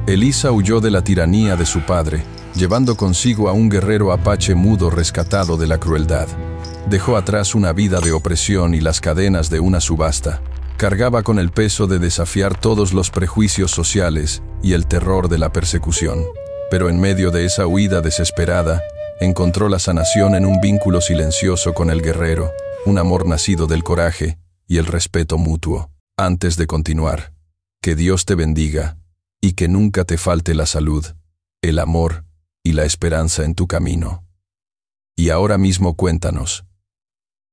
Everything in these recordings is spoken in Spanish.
Elisa huyó de la tiranía de su padre, llevando consigo a un guerrero apache mudo rescatado de la crueldad. Dejó atrás una vida de opresión y las cadenas de una subasta. Cargaba con el peso de desafiar todos los prejuicios sociales y el terror de la persecución. Pero en medio de esa huida desesperada, encontró la sanación en un vínculo silencioso con el guerrero, un amor nacido del coraje y el respeto mutuo. Antes de continuar, que Dios te bendiga y que nunca te falte la salud, el amor y la esperanza en tu camino. Y ahora mismo cuéntanos,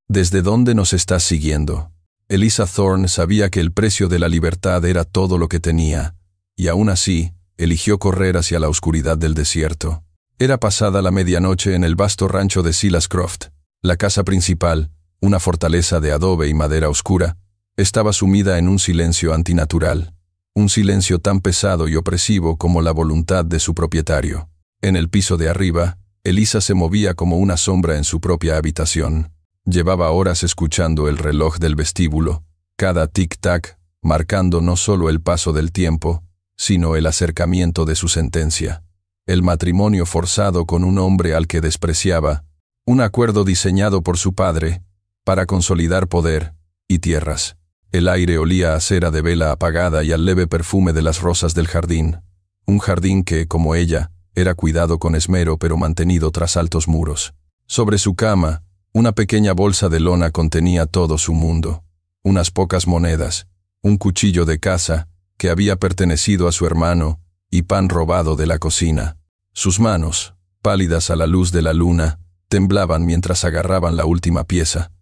¿desde dónde nos estás siguiendo? Elisa Thorne sabía que el precio de la libertad era todo lo que tenía, y aún así, eligió correr hacia la oscuridad del desierto. Era pasada la medianoche en el vasto rancho de Silas Croft. La casa principal, una fortaleza de adobe y madera oscura, estaba sumida en un silencio antinatural, un silencio tan pesado y opresivo como la voluntad de su propietario. En el piso de arriba, Elisa se movía como una sombra en su propia habitación. Llevaba horas escuchando el reloj del vestíbulo, cada tic-tac, marcando no solo el paso del tiempo, sino el acercamiento de su sentencia. El matrimonio forzado con un hombre al que despreciaba, un acuerdo diseñado por su padre, para consolidar poder y tierras. El aire olía a cera de vela apagada y al leve perfume de las rosas del jardín. Un jardín que, como ella, era cuidado con esmero pero mantenido tras altos muros. Sobre su cama, una pequeña bolsa de lona contenía todo su mundo. Unas pocas monedas, un cuchillo de caza que había pertenecido a su hermano y pan robado de la cocina. Sus manos, pálidas a la luz de la luna, temblaban mientras agarraban la última pieza.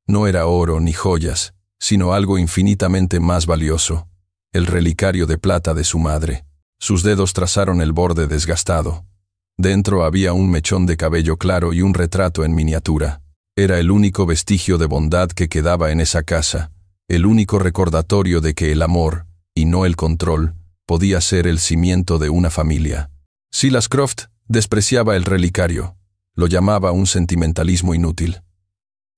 No era oro ni joyas, sino algo infinitamente más valioso, el relicario de plata de su madre. Sus dedos trazaron el borde desgastado. Dentro había un mechón de cabello claro y un retrato en miniatura. Era el único vestigio de bondad que quedaba en esa casa, el único recordatorio de que el amor, y no el control, podía ser el cimiento de una familia. Silas Croft despreciaba el relicario, lo llamaba un sentimentalismo inútil.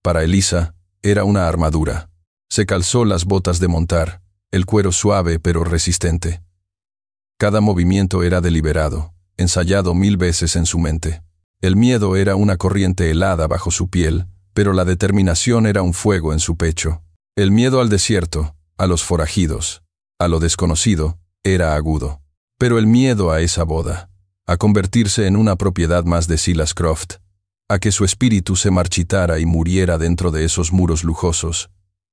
Para Elisa, era una armadura. Se calzó las botas de montar, el cuero suave pero resistente. Cada movimiento era deliberado, ensayado 1000 veces en su mente. El miedo era una corriente helada bajo su piel, pero la determinación era un fuego en su pecho. El miedo al desierto, a los forajidos, a lo desconocido, era agudo. Pero el miedo a esa boda, a convertirse en una propiedad más de Silas Croft, a que su espíritu se marchitara y muriera dentro de esos muros lujosos,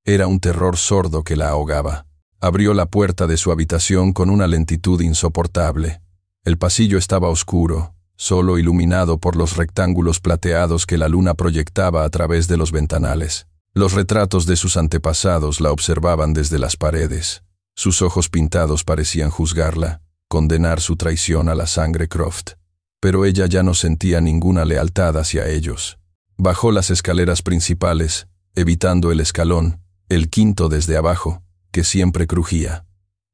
era un terror sordo que la ahogaba. Abrió la puerta de su habitación con una lentitud insoportable. El pasillo estaba oscuro, solo iluminado por los rectángulos plateados que la luna proyectaba a través de los ventanales. Los retratos de sus antepasados la observaban desde las paredes. Sus ojos pintados parecían juzgarla, condenar su traición a la sangre Croft. Pero ella ya no sentía ninguna lealtad hacia ellos. Bajó las escaleras principales, evitando el escalón, el quinto desde abajo, que siempre crujía.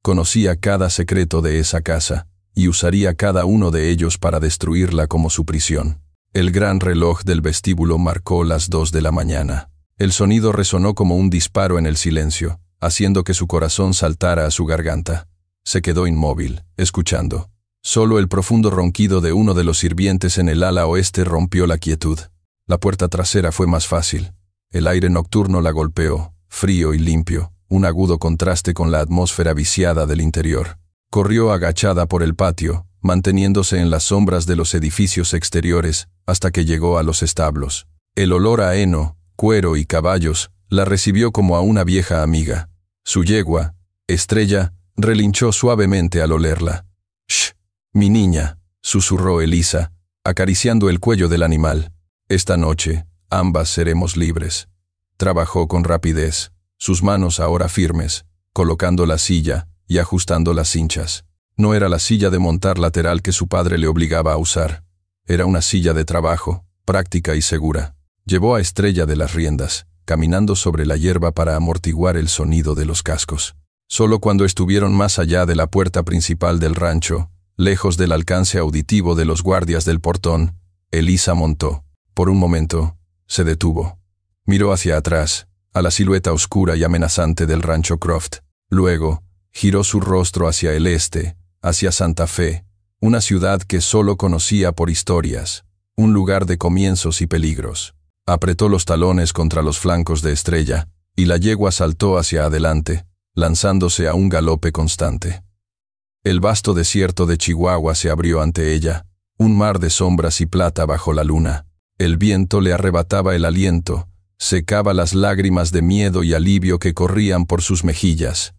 Conocía cada secreto de esa casa, y usaría cada uno de ellos para destruirla como su prisión. El gran reloj del vestíbulo marcó las 2 de la mañana. El sonido resonó como un disparo en el silencio, haciendo que su corazón saltara a su garganta. Se quedó inmóvil, escuchando. Solo el profundo ronquido de uno de los sirvientes en el ala oeste rompió la quietud. La puerta trasera fue más fácil. El aire nocturno la golpeó, frío y limpio, un agudo contraste con la atmósfera viciada del interior. Corrió agachada por el patio, manteniéndose en las sombras de los edificios exteriores, hasta que llegó a los establos. El olor a heno, cuero y caballos la recibió como a una vieja amiga. Su yegua, Estrella, relinchó suavemente al olerla. «Shh, mi niña», susurró Elisa, acariciando el cuello del animal. «Esta noche, ambas seremos libres». Trabajó con rapidez, sus manos ahora firmes, colocando la silla y ajustando las cinchas. No era la silla de montar lateral que su padre le obligaba a usar. Era una silla de trabajo, práctica y segura. Llevó a Estrella de las riendas, caminando sobre la hierba para amortiguar el sonido de los cascos. Solo cuando estuvieron más allá de la puerta principal del rancho, lejos del alcance auditivo de los guardias del portón, Elisa montó. Por un momento, se detuvo. Miró hacia atrás, a la silueta oscura y amenazante del rancho Croft. Luego, giró su rostro hacia el este, hacia Santa Fe, una ciudad que solo conocía por historias, un lugar de comienzos y peligros. Apretó los talones contra los flancos de Estrella, y la yegua saltó hacia adelante, lanzándose a un galope constante. El vasto desierto de Chihuahua se abrió ante ella, un mar de sombras y plata bajo la luna. El viento le arrebataba el aliento, secaba las lágrimas de miedo y alivio que corrían por sus mejillas.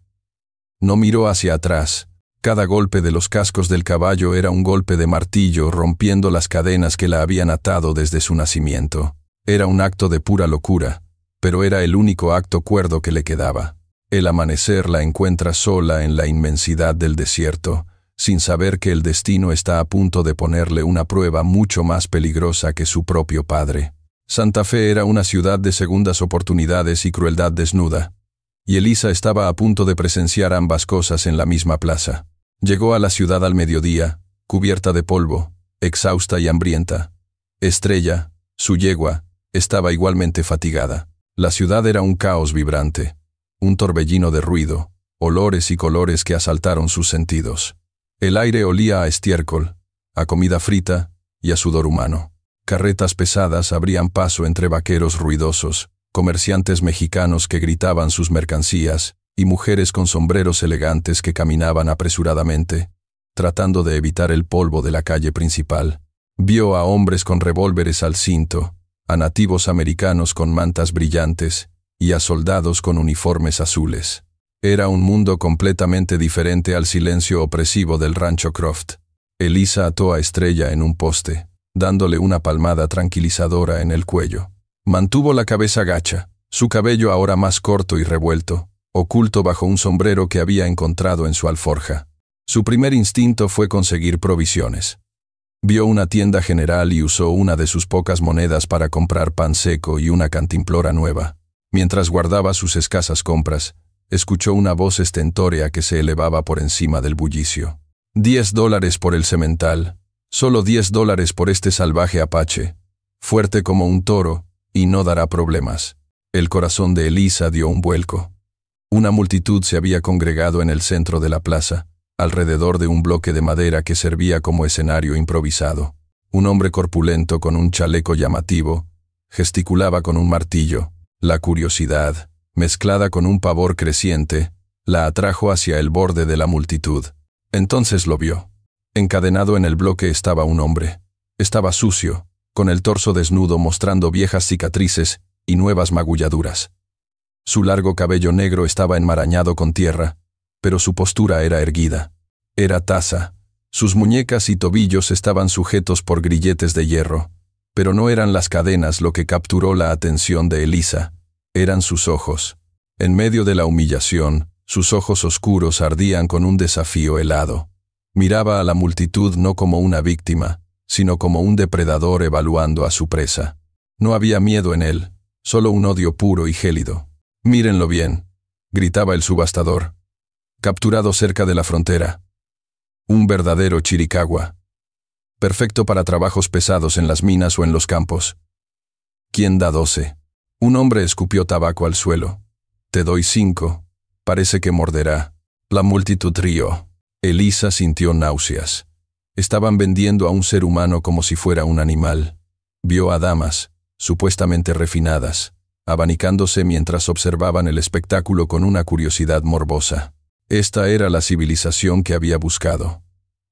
No miró hacia atrás. Cada golpe de los cascos del caballo era un golpe de martillo rompiendo las cadenas que la habían atado desde su nacimiento. Era un acto de pura locura, pero era el único acto cuerdo que le quedaba. El amanecer la encuentra sola en la inmensidad del desierto, sin saber que el destino está a punto de ponerle una prueba mucho más peligrosa que su propio padre. Santa Fe era una ciudad de segundas oportunidades y crueldad desnuda, y Elisa estaba a punto de presenciar ambas cosas en la misma plaza. Llegó a la ciudad al mediodía, cubierta de polvo, exhausta y hambrienta. Estrella, su yegua, estaba igualmente fatigada. La ciudad era un caos vibrante, un torbellino de ruido, olores y colores que asaltaron sus sentidos. El aire olía a estiércol, a comida frita y a sudor humano. Carretas pesadas abrían paso entre vaqueros ruidosos, comerciantes mexicanos que gritaban sus mercancías, y mujeres con sombreros elegantes que caminaban apresuradamente, tratando de evitar el polvo de la calle principal. Vio a hombres con revólveres al cinto, a nativos americanos con mantas brillantes y a soldados con uniformes azules. Era un mundo completamente diferente al silencio opresivo del rancho Croft. Elisa ató a Estrella en un poste, dándole una palmada tranquilizadora en el cuello. Mantuvo la cabeza gacha, su cabello ahora más corto y revuelto, oculto bajo un sombrero que había encontrado en su alforja. Su primer instinto fue conseguir provisiones. Vio una tienda general y usó una de sus pocas monedas para comprar pan seco y una cantimplora nueva. Mientras guardaba sus escasas compras, escuchó una voz estentórea que se elevaba por encima del bullicio. $10 por el semental, solo $10 por este salvaje apache, fuerte como un toro, y no dará problemas. El corazón de Elisa dio un vuelco. Una multitud se había congregado en el centro de la plaza, alrededor de un bloque de madera que servía como escenario improvisado. Un hombre corpulento con un chaleco llamativo gesticulaba con un martillo. La curiosidad, mezclada con un pavor creciente, la atrajo hacia el borde de la multitud. Entonces lo vio. Encadenado en el bloque estaba un hombre. Estaba sucio, con el torso desnudo mostrando viejas cicatrices y nuevas magulladuras. Su largo cabello negro estaba enmarañado con tierra, pero su postura era erguida. Era tasa. Sus muñecas y tobillos estaban sujetos por grilletes de hierro, pero no eran las cadenas lo que capturó la atención de Elisa, eran sus ojos. En medio de la humillación, sus ojos oscuros ardían con un desafío helado. Miraba a la multitud no como una víctima, sino como un depredador evaluando a su presa. No había miedo en él, solo un odio puro y gélido. «Mírenlo bien», gritaba el subastador. «Capturado cerca de la frontera. Un verdadero chiricahua. Perfecto para trabajos pesados en las minas o en los campos. ¿Quién da 12? Un hombre escupió tabaco al suelo. «Te doy 5. Parece que morderá». La multitud rió. Elisa sintió náuseas. Estaban vendiendo a un ser humano como si fuera un animal. Vio a damas, supuestamente refinadas, abanicándose mientras observaban el espectáculo con una curiosidad morbosa. Esta era la civilización que había buscado.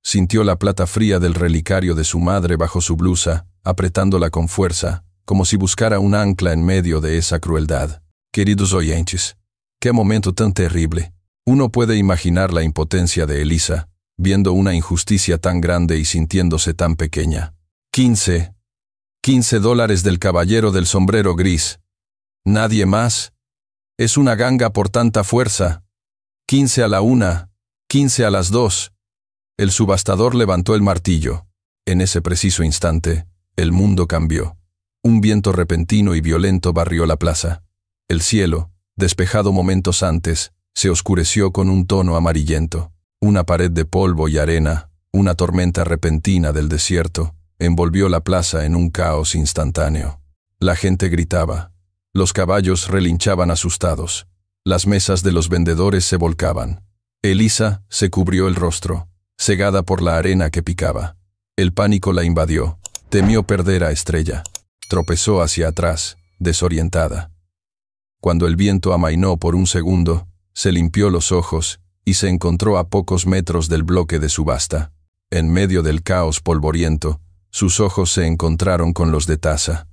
Sintió la plata fría del relicario de su madre bajo su blusa, apretándola con fuerza, como si buscara un ancla en medio de esa crueldad. Queridos oyentes, qué momento tan terrible. Uno puede imaginar la impotencia de Elisa, viendo una injusticia tan grande y sintiéndose tan pequeña. $15 del caballero del sombrero gris. ¿Nadie más? Es una ganga por tanta fuerza. 15 a la 1, 15 a las 2. El subastador levantó el martillo. En ese preciso instante, el mundo cambió. Un viento repentino y violento barrió la plaza. El cielo, despejado momentos antes, se oscureció con un tono amarillento. Una pared de polvo y arena, una tormenta repentina del desierto, envolvió la plaza en un caos instantáneo. La gente gritaba. Los caballos relinchaban asustados. Las mesas de los vendedores se volcaban. Elisa se cubrió el rostro. cegada por la arena que picaba. El pánico la invadió. Temió perder a Estrella. Tropezó hacia atrás, desorientada. Cuando el viento amainó por un segundo, se limpió los ojos y se encontró a pocos metros del bloque de subasta. En medio del caos polvoriento, sus ojos se encontraron con los de Taza.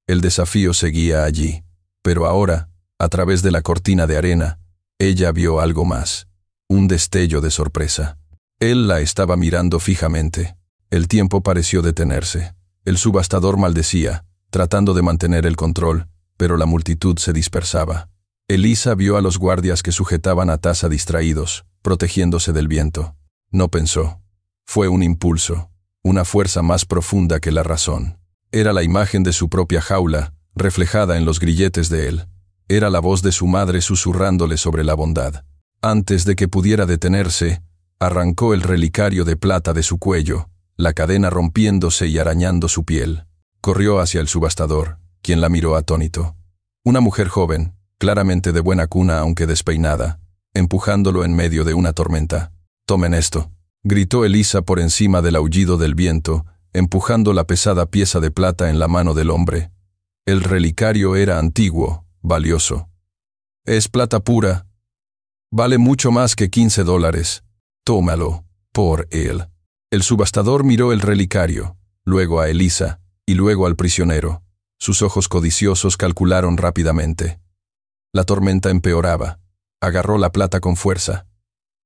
El desafío seguía allí, pero ahora, a través de la cortina de arena, ella vio algo más. Un destello de sorpresa. Él la estaba mirando fijamente. El tiempo pareció detenerse. El subastador maldecía, tratando de mantener el control, pero la multitud se dispersaba. Elisa vio a los guardias que sujetaban a Taza distraídos, protegiéndose del viento. No pensó. Fue un impulso, una fuerza más profunda que la razón. Era la imagen de su propia jaula, reflejada en los grilletes de él. Era la voz de su madre susurrándole sobre la bondad. Antes de que pudiera detenerse, arrancó el relicario de plata de su cuello, la cadena rompiéndose y arañando su piel. Corrió hacia el subastador, quien la miró atónito. Una mujer joven, claramente de buena cuna aunque despeinada, empujándolo en medio de una tormenta. «Tomen esto», gritó Elisa por encima del aullido del viento, empujando la pesada pieza de plata en la mano del hombre. El relicario era antiguo, valioso. «Es plata pura. Vale mucho más que $15. Tómalo, por él». El subastador miró el relicario, luego a Elisa, y luego al prisionero. Sus ojos codiciosos calcularon rápidamente. La tormenta empeoraba. Agarró la plata con fuerza.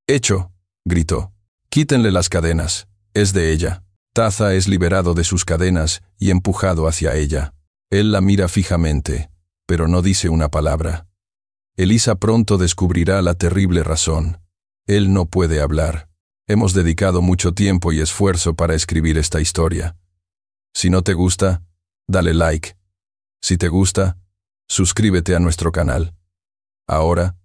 «Hecho», gritó. «Quítenle las cadenas. Es de ella». Taza es liberado de sus cadenas y empujado hacia ella. Él la mira fijamente, pero no dice una palabra. Elisa pronto descubrirá la terrible razón. Él no puede hablar. Hemos dedicado mucho tiempo y esfuerzo para escribir esta historia. Si no te gusta, dale like. Si te gusta, suscríbete a nuestro canal. Ahora,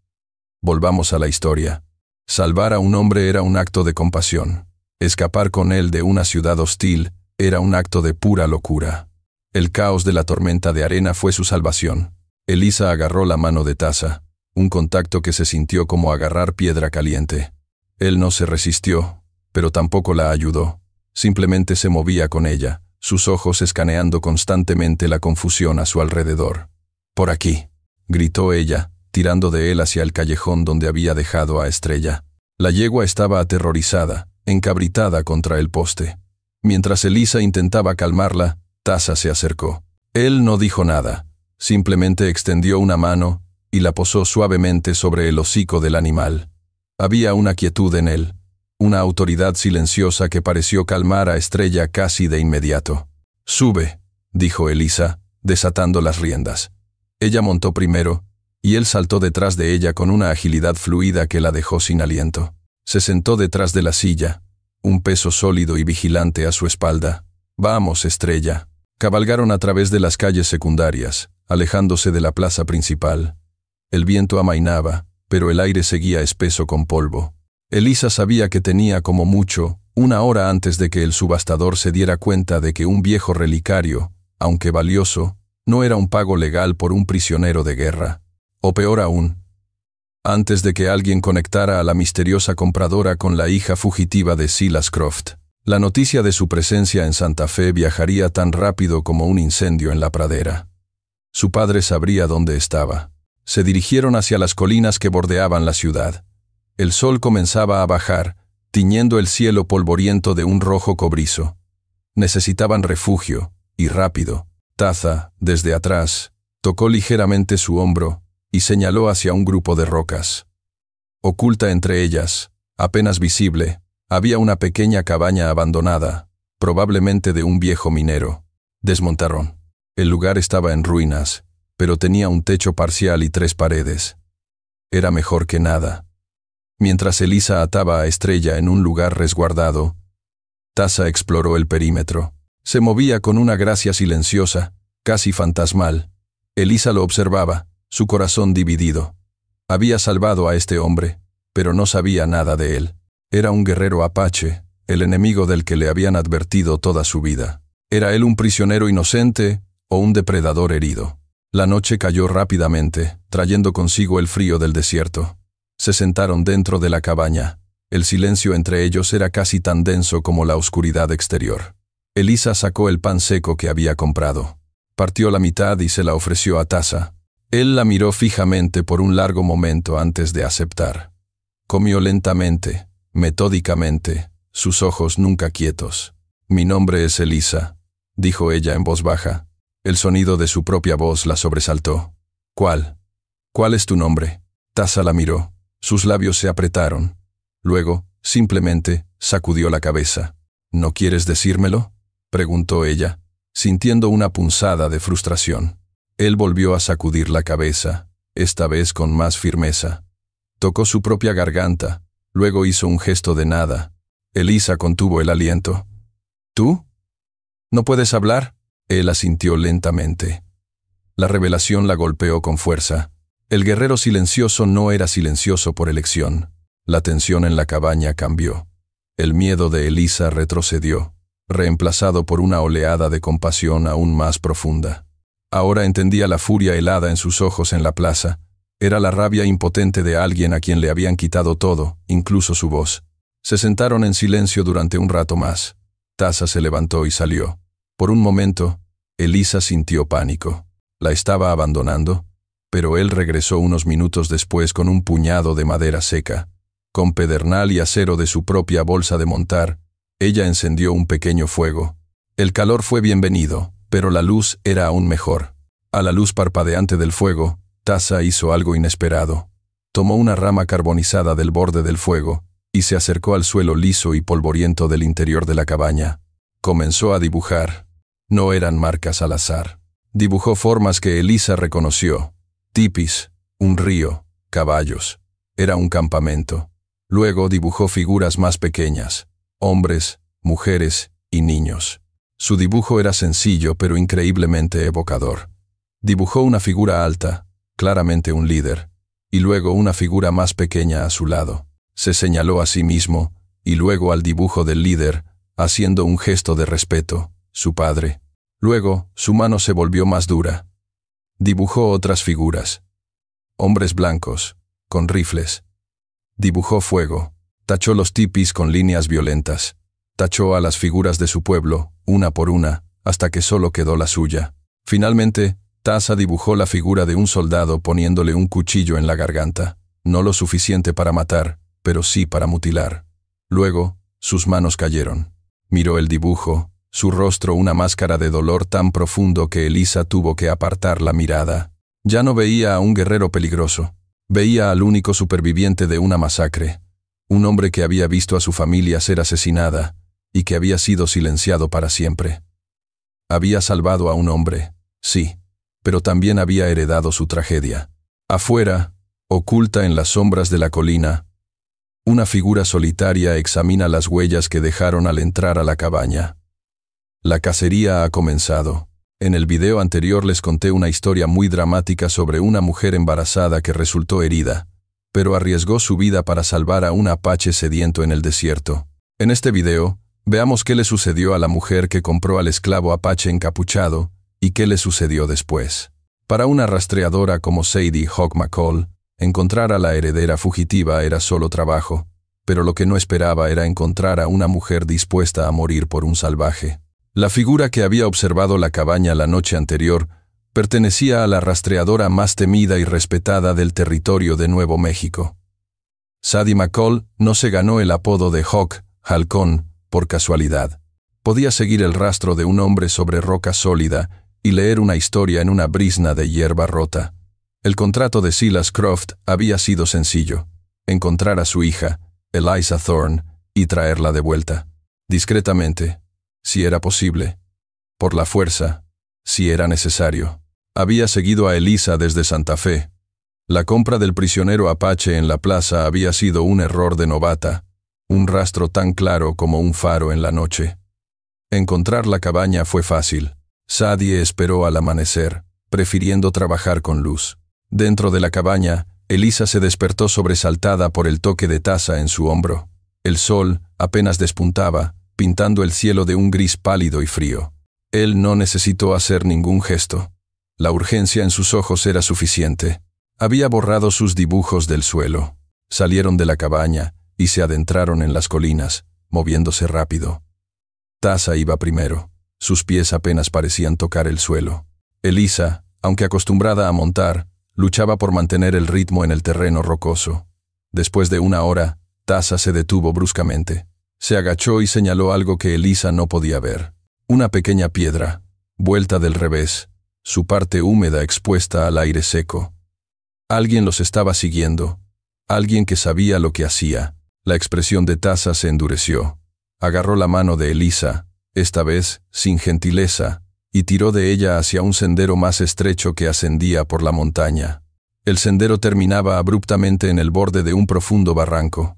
volvamos a la historia. Salvar a un hombre era un acto de compasión. Escapar con él de una ciudad hostil era un acto de pura locura. El caos de la tormenta de arena fue su salvación. Elisa agarró la mano de Taza, un contacto que se sintió como agarrar piedra caliente. Él no se resistió, pero tampoco la ayudó. Simplemente se movía con ella, sus ojos escaneando constantemente la confusión a su alrededor. «Por aquí», gritó ella, tirando de él hacia el callejón donde había dejado a Estrella. La yegua estaba aterrorizada, encabritada contra el poste. Mientras Elisa intentaba calmarla, Taza se acercó. Él no dijo nada, simplemente extendió una mano y la posó suavemente sobre el hocico del animal. Había una quietud en él, una autoridad silenciosa que pareció calmar a Estrella casi de inmediato. «Sube», dijo Elisa, desatando las riendas. Ella montó primero, y él saltó detrás de ella con una agilidad fluida que la dejó sin aliento. Se sentó detrás de la silla, un peso sólido y vigilante a su espalda. «Vamos, Estrella». Cabalgaron a través de las calles secundarias, alejándose de la plaza principal. El viento amainaba, pero el aire seguía espeso con polvo. Elisa sabía que tenía como mucho una hora antes de que el subastador se diera cuenta de que un viejo relicario, aunque valioso, no era un pago legal por un prisionero de guerra. O peor aún, antes de que alguien conectara a la misteriosa compradora con la hija fugitiva de Silas Croft. La noticia de su presencia en Santa Fe viajaría tan rápido como un incendio en la pradera. Su padre sabría dónde estaba. Se dirigieron hacia las colinas que bordeaban la ciudad. El sol comenzaba a bajar, tiñendo el cielo polvoriento de un rojo cobrizo. Necesitaban refugio, y rápido. Taza, desde atrás, tocó ligeramente su hombro y señaló hacia un grupo de rocas. Oculta entre ellas, apenas visible, había una pequeña cabaña abandonada, probablemente de un viejo minero. Desmontaron. El lugar estaba en ruinas, pero tenía un techo parcial y 3 paredes. Era mejor que nada. Mientras Elisa ataba a Estrella en un lugar resguardado, Taza exploró el perímetro. Se movía con una gracia silenciosa, casi fantasmal. Elisa lo observaba, su corazón dividido. Había salvado a este hombre, pero no sabía nada de él. Era un guerrero apache, el enemigo del que le habían advertido toda su vida. ¿Era él un prisionero inocente o un depredador herido? La noche cayó rápidamente, trayendo consigo el frío del desierto. Se sentaron dentro de la cabaña. El silencio entre ellos era casi tan denso como la oscuridad exterior. Elisa sacó el pan seco que había comprado. Partió la mitad y se la ofreció a Tasa. Él la miró fijamente por un largo momento antes de aceptar. Comió lentamente, metódicamente, sus ojos nunca quietos. «Mi nombre es Elisa», dijo ella en voz baja. El sonido de su propia voz la sobresaltó. «¿Cuál? ¿Cuál es tu nombre?» Tasa la miró. Sus labios se apretaron. Luego, simplemente, sacudió la cabeza. «¿No quieres decírmelo?», preguntó ella, sintiendo una punzada de frustración. Él volvió a sacudir la cabeza, esta vez con más firmeza. Tocó su propia garganta, luego hizo un gesto de nada. Elisa contuvo el aliento. «¿Tú? ¿No puedes hablar?». Él asintió lentamente. La revelación la golpeó con fuerza. El guerrero silencioso no era silencioso por elección. La tensión en la cabaña cambió. El miedo de Elisa retrocedió, reemplazado por una oleada de compasión aún más profunda. Ahora entendía la furia helada en sus ojos en la plaza. Era la rabia impotente de alguien a quien le habían quitado todo, incluso su voz. Se sentaron en silencio durante un rato más. Tasa se levantó y salió. Por un momento, Elisa sintió pánico. La estaba abandonando, pero él regresó unos minutos después con un puñado de madera seca. Con pedernal y acero de su propia bolsa de montar, ella encendió un pequeño fuego. El calor fue bienvenido, pero la luz era aún mejor. A la luz parpadeante del fuego, Tasa hizo algo inesperado. Tomó una rama carbonizada del borde del fuego y se acercó al suelo liso y polvoriento del interior de la cabaña. Comenzó a dibujar. No eran marcas al azar. Dibujó formas que Elisa reconoció. Tipis, un río, caballos. Era un campamento. Luego dibujó figuras más pequeñas. Hombres, mujeres y niños. Su dibujo era sencillo pero increíblemente evocador. Dibujó una figura alta, claramente un líder, y luego una figura más pequeña a su lado. Se señaló a sí mismo, y luego al dibujo del líder, haciendo un gesto de respeto, su padre. Luego, su mano se volvió más dura. Dibujó otras figuras. Hombres blancos, con rifles. Dibujó fuego. Tachó los tipis con líneas violentas. Tachó a las figuras de su pueblo, una por una, hasta que solo quedó la suya. Finalmente, Tasa dibujó la figura de un soldado poniéndole un cuchillo en la garganta. No lo suficiente para matar, pero sí para mutilar. Luego, sus manos cayeron. Miró el dibujo, su rostro una máscara de dolor tan profundo que Elisa tuvo que apartar la mirada. Ya no veía a un guerrero peligroso. Veía al único superviviente de una masacre. Un hombre que había visto a su familia ser asesinada y que había sido silenciado para siempre. Había salvado a un hombre, sí, pero también había heredado su tragedia. Afuera, oculta en las sombras de la colina, una figura solitaria examina las huellas que dejaron al entrar a la cabaña. La cacería ha comenzado. En el video anterior les conté una historia muy dramática sobre una mujer embarazada que resultó herida, pero arriesgó su vida para salvar a un apache sediento en el desierto. En este video, veamos qué le sucedió a la mujer que compró al esclavo apache encapuchado y qué le sucedió después. Para una rastreadora como Sadie Hawk McCall, encontrar a la heredera fugitiva era solo trabajo, pero lo que no esperaba era encontrar a una mujer dispuesta a morir por un salvaje. La figura que había observado la cabaña la noche anterior pertenecía a la rastreadora más temida y respetada del territorio de Nuevo México. Sadie McCall no se ganó el apodo de Hawk, halcón, por casualidad. Podía seguir el rastro de un hombre sobre roca sólida y leer una historia en una brizna de hierba rota. El contrato de Silas Croft había sido sencillo: encontrar a su hija, Eliza Thorne, y traerla de vuelta. Discretamente, si era posible. Por la fuerza, si era necesario. Había seguido a Elisa desde Santa Fe. La compra del prisionero apache en la plaza había sido un error de novata, un rastro tan claro como un faro en la noche. Encontrar la cabaña fue fácil. Sadie esperó al amanecer, prefiriendo trabajar con luz. Dentro de la cabaña, Elisa se despertó sobresaltada por el toque de Tasa en su hombro. El sol apenas despuntaba, pintando el cielo de un gris pálido y frío. Él no necesitó hacer ningún gesto. La urgencia en sus ojos era suficiente. Había borrado sus dibujos del suelo. Salieron de la cabaña, y se adentraron en las colinas, moviéndose rápido. Taza iba primero. Sus pies apenas parecían tocar el suelo. Elisa, aunque acostumbrada a montar, luchaba por mantener el ritmo en el terreno rocoso. Después de una hora, Taza se detuvo bruscamente. Se agachó y señaló algo que Elisa no podía ver. Una pequeña piedra, vuelta del revés, su parte húmeda expuesta al aire seco. Alguien los estaba siguiendo. Alguien que sabía lo que hacía. La expresión de Taza se endureció. Agarró la mano de Elisa, esta vez sin gentileza, y tiró de ella hacia un sendero más estrecho que ascendía por la montaña. El sendero terminaba abruptamente en el borde de un profundo barranco.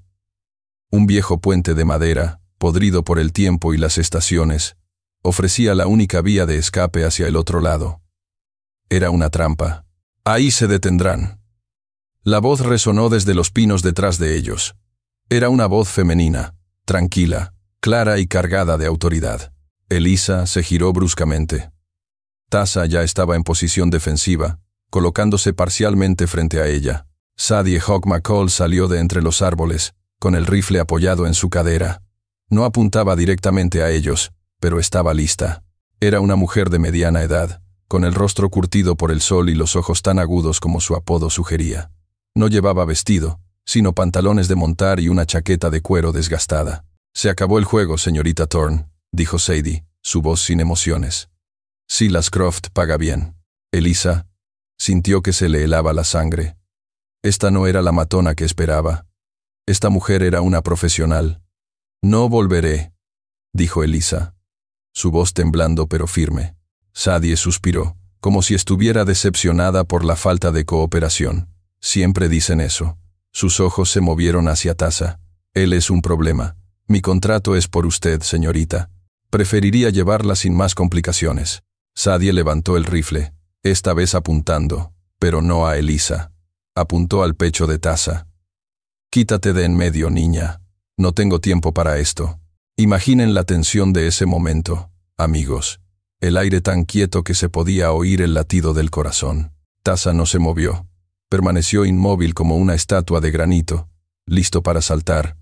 Un viejo puente de madera, podrido por el tiempo y las estaciones, ofrecía la única vía de escape hacia el otro lado. Era una trampa. Ahí se detendrán. La voz resonó desde los pinos detrás de ellos. Era una voz femenina, tranquila, clara y cargada de autoridad. Elisa se giró bruscamente. Taza ya estaba en posición defensiva, colocándose parcialmente frente a ella. Sadie Hawk McCall salió de entre los árboles, con el rifle apoyado en su cadera. No apuntaba directamente a ellos, pero estaba lista. Era una mujer de mediana edad, con el rostro curtido por el sol y los ojos tan agudos como su apodo sugería. No llevaba vestido, sino pantalones de montar y una chaqueta de cuero desgastada. «Se acabó el juego, señorita Thorne», dijo Sadie, su voz sin emociones. «Silas Croft paga bien». Elisa sintió que se le helaba la sangre. Esta no era la matona que esperaba. Esta mujer era una profesional. «No volveré», dijo Elisa, su voz temblando pero firme. Sadie suspiró, como si estuviera decepcionada por la falta de cooperación. «Siempre dicen eso». Sus ojos se movieron hacia Taza. «Él es un problema. Mi contrato es por usted, señorita. Preferiría llevarla sin más complicaciones». Sadie levantó el rifle, esta vez apuntando, pero no a Elisa. Apuntó al pecho de Taza. «Quítate de en medio, niña. No tengo tiempo para esto». Imaginen la tensión de ese momento, amigos. El aire tan quieto que se podía oír el latido del corazón. Taza no se movió. Permaneció inmóvil como una estatua de granito, listo para saltar,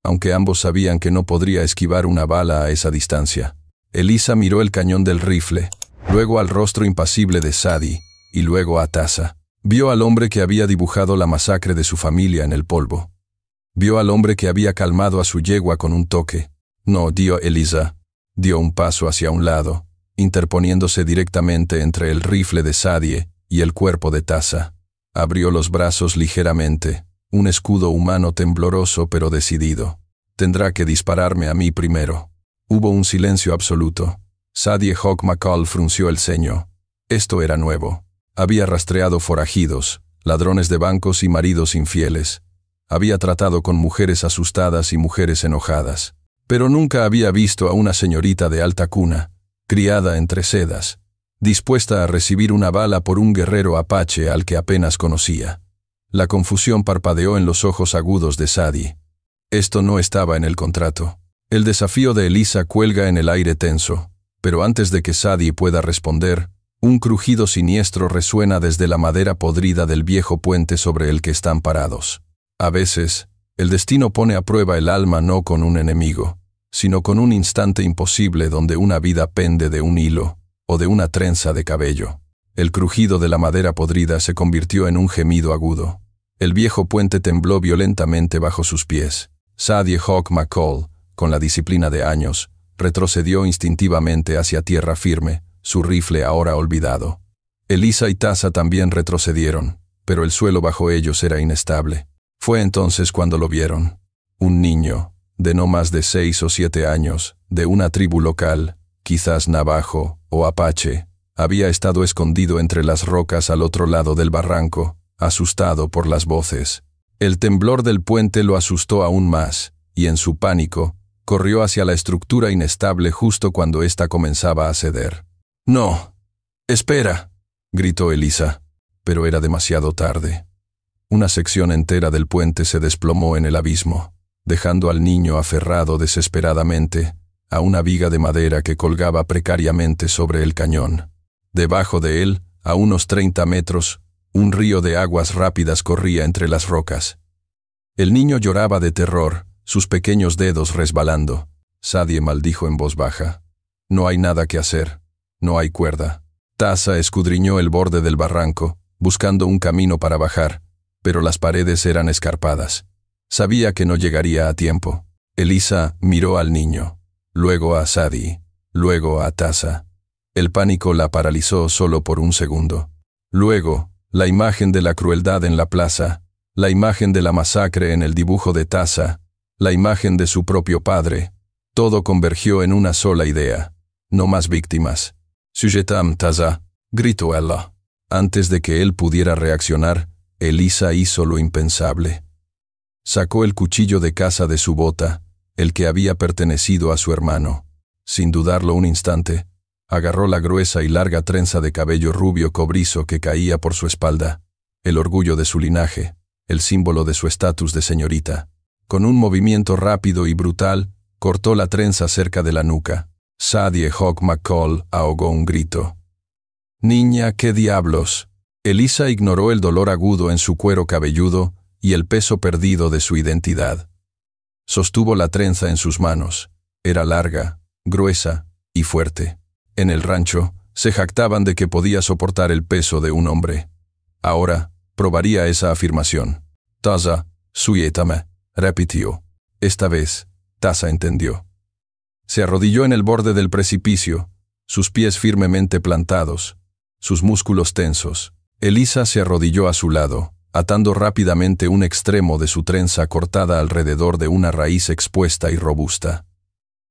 aunque ambos sabían que no podría esquivar una bala a esa distancia. Elisa miró el cañón del rifle, luego al rostro impasible de Sadie, y luego a Taza. Vio al hombre que había dibujado la masacre de su familia en el polvo. Vio al hombre que había calmado a su yegua con un toque. «No», dio Elisa. Dio un paso hacia un lado, interponiéndose directamente entre el rifle de Sadie y el cuerpo de Taza. Abrió los brazos ligeramente, un escudo humano tembloroso pero decidido. «Tendrá que dispararme a mí primero». Hubo un silencio absoluto. Sadie Hawk McCall frunció el ceño. Esto era nuevo. Había rastreado forajidos, ladrones de bancos y maridos infieles. Había tratado con mujeres asustadas y mujeres enojadas. Pero nunca había visto a una señorita de alta cuna, criada entre sedas, dispuesta a recibir una bala por un guerrero apache al que apenas conocía. La confusión parpadeó en los ojos agudos de Sadie. Esto no estaba en el contrato. El desafío de Elisa cuelga en el aire tenso, pero antes de que Sadie pueda responder, un crujido siniestro resuena desde la madera podrida del viejo puente sobre el que están parados. A veces, el destino pone a prueba el alma no con un enemigo, sino con un instante imposible donde una vida pende de un hilo o de una trenza de cabello. El crujido de la madera podrida se convirtió en un gemido agudo. El viejo puente tembló violentamente bajo sus pies. Sadie Hawk McCall, con la disciplina de años, retrocedió instintivamente hacia tierra firme, su rifle ahora olvidado. Elisa y Taza también retrocedieron, pero el suelo bajo ellos era inestable. Fue entonces cuando lo vieron. Un niño, de no más de 6 o 7 años, de una tribu local, quizás navajo o apache, había estado escondido entre las rocas al otro lado del barranco, asustado por las voces. El temblor del puente lo asustó aún más, y en su pánico, corrió hacia la estructura inestable justo cuando ésta comenzaba a ceder. «No, espera», gritó Elisa, pero era demasiado tarde. Una sección entera del puente se desplomó en el abismo, dejando al niño aferrado desesperadamente a una viga de madera que colgaba precariamente sobre el cañón. Debajo de él, a unos 30 metros, un río de aguas rápidas corría entre las rocas. El niño lloraba de terror, sus pequeños dedos resbalando. Sadie maldijo en voz baja. No hay nada que hacer. No hay cuerda. Taza escudriñó el borde del barranco, buscando un camino para bajar, pero las paredes eran escarpadas. Sabía que no llegaría a tiempo. Elisa miró al niño, luego a Sadie, luego a Taza. El pánico la paralizó solo por un segundo. Luego, la imagen de la crueldad en la plaza, la imagen de la masacre en el dibujo de Taza, la imagen de su propio padre, todo convergió en una sola idea. No más víctimas. Sujetam Taza, gritó ella. Antes de que él pudiera reaccionar, Elisa hizo lo impensable. Sacó el cuchillo de caza de su bota, el que había pertenecido a su hermano. Sin dudarlo un instante, agarró la gruesa y larga trenza de cabello rubio cobrizo que caía por su espalda, el orgullo de su linaje, el símbolo de su estatus de señorita. Con un movimiento rápido y brutal, cortó la trenza cerca de la nuca. Sadie Hawk McCall ahogó un grito. «Niña, ¿qué diablos?» Elisa ignoró el dolor agudo en su cuero cabelludo y el peso perdido de su identidad. Sostuvo la trenza en sus manos. Era larga, gruesa y fuerte. En el rancho, se jactaban de que podía soportar el peso de un hombre. Ahora, probaría esa afirmación. «Taza, sujetame», repitió. Esta vez, Taza entendió. Se arrodilló en el borde del precipicio, sus pies firmemente plantados, sus músculos tensos. Elisa se arrodilló a su lado, atando rápidamente un extremo de su trenza cortada alrededor de una raíz expuesta y robusta.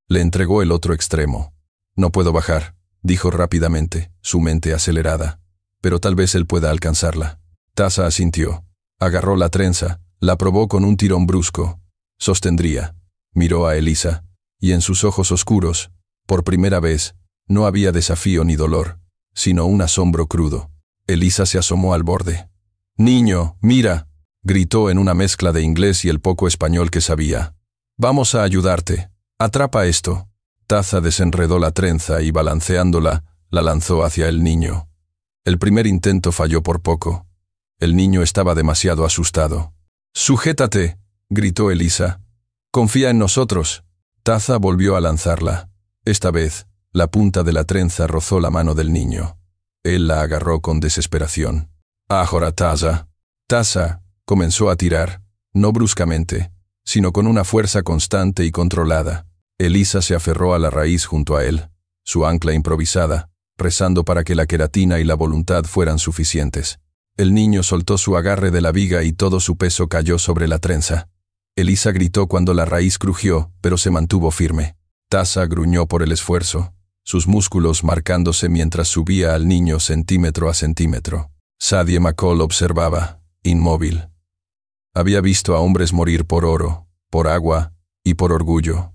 Le entregó el otro extremo. «No puedo bajar», dijo rápidamente, su mente acelerada. «Pero tal vez él pueda alcanzarla». Taza asintió. Agarró la trenza, la probó con un tirón brusco. Sostendría. Miró a Elisa, y en sus ojos oscuros, por primera vez, no había desafío ni dolor, sino un asombro crudo. Elisa se asomó al borde. «Niño, mira», gritó en una mezcla de inglés y el poco español que sabía. «Vamos a ayudarte. Atrapa esto». Taza desenredó la trenza y balanceándola, la lanzó hacia el niño. El primer intento falló por poco. El niño estaba demasiado asustado. «Sujétate», gritó Elisa. «Confía en nosotros». Taza volvió a lanzarla. Esta vez, la punta de la trenza rozó la mano del niño. Él la agarró con desesperación. «Ahora, Taza». Taza comenzó a tirar, no bruscamente, sino con una fuerza constante y controlada. Elisa se aferró a la raíz junto a él, su ancla improvisada, rezando para que la queratina y la voluntad fueran suficientes. El niño soltó su agarre de la viga y todo su peso cayó sobre la trenza. Elisa gritó cuando la raíz crujió, pero se mantuvo firme. Taza gruñó por el esfuerzo, sus músculos marcándose mientras subía al niño centímetro a centímetro. Sadie McCall observaba, inmóvil. Había visto a hombres morir por oro, por agua y por orgullo.